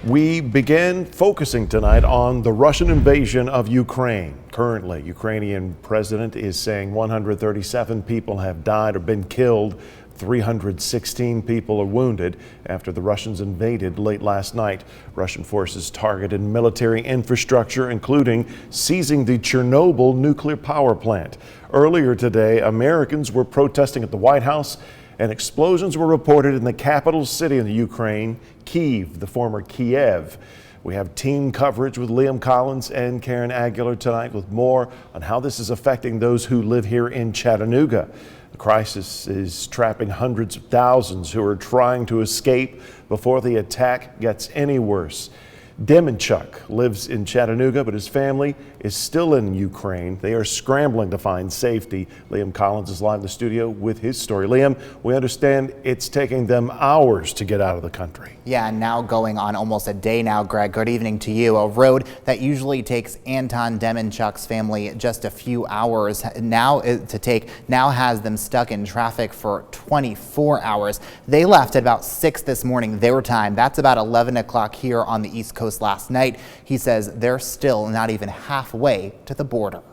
We begin focusing tonight on the Russian invasion of Ukraine. Currently, Ukrainian president is saying 137 people have died or been killed. 316 people are wounded after the Russians invaded late last night. Russian forces targeted military infrastructure, including seizing the Chernobyl nuclear power plant. Earlier today, Americans were protesting at the White House, and explosions were reported in the capital city in the Ukraine, Kyiv, the former Kiev. We have team coverage with Liam Collins and Karen Aguilar tonight with more on how this is affecting those who live here in Chattanooga. The crisis is trapping hundreds of thousands who are trying to escape before the attack gets any worse. Demenchuk lives in Chattanooga, but his family is still in Ukraine. They are scrambling to find safety. Liam Collins is live in the studio with his story. Liam, we understand it's taking them hours to get out of the country. Yeah, and now going on almost a day now, Greg. Good evening to you. A road that usually takes Anton Demenchuk's family just a few hours now has them stuck in traffic for 24 hours. They left at about 6 this morning, their time. That's about 11 o'clock here on the East Coast last night. He says they're still not even halfway to the border.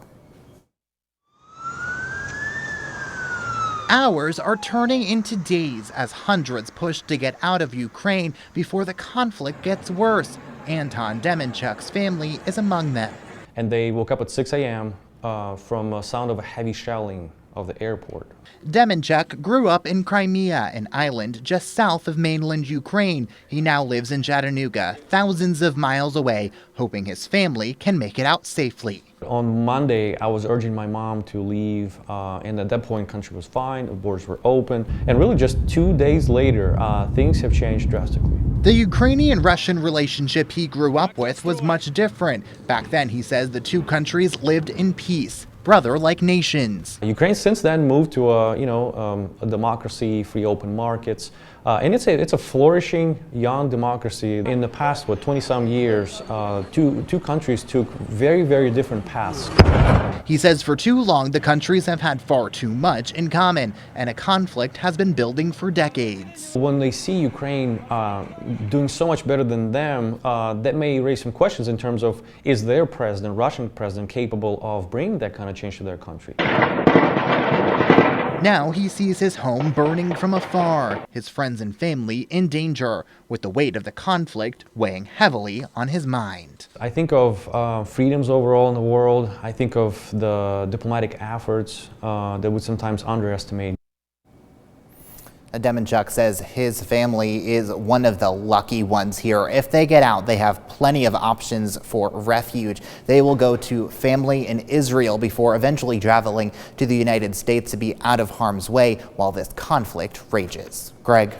Hours are turning into days as hundreds push to get out of Ukraine before the conflict gets worse. Anton Demenchuk's family is among them. And they woke up at 6 a.m. From a sound of a heavy shelling of the airport. Demenchuk grew up in Crimea, an island just south of mainland Ukraine. He now lives in Chattanooga, thousands of miles away, hoping his family can make it out safely. On Monday, I was urging my mom to leave, and at that point, country was fine, the borders were open, and really just 2 days later, things have changed drastically. The Ukrainian-Russian relationship he grew up with was much different. Back then, he says the two countries lived in peace, brother-like nations. Ukraine since then moved to a democracy, free open markets, and it's a flourishing young democracy. In the past, 20-some years, two countries took very, very different paths. He says for too long, the countries have had far too much in common, and a conflict has been building for decades. When they see Ukraine doing so much better than them, that may raise some questions in terms of, is their president, Russian president, capable of bringing that kind of change to their country? Now he sees his home burning from afar, his friends and family in danger, with the weight of the conflict weighing heavily on his mind. I think of freedoms overall in the world. I think of the diplomatic efforts that we sometimes underestimate. Demenchuk says his family is one of the lucky ones here. If they get out, they have plenty of options for refuge. They will go to family in Israel before eventually traveling to the United States to be out of harm's way while this conflict rages. Greg.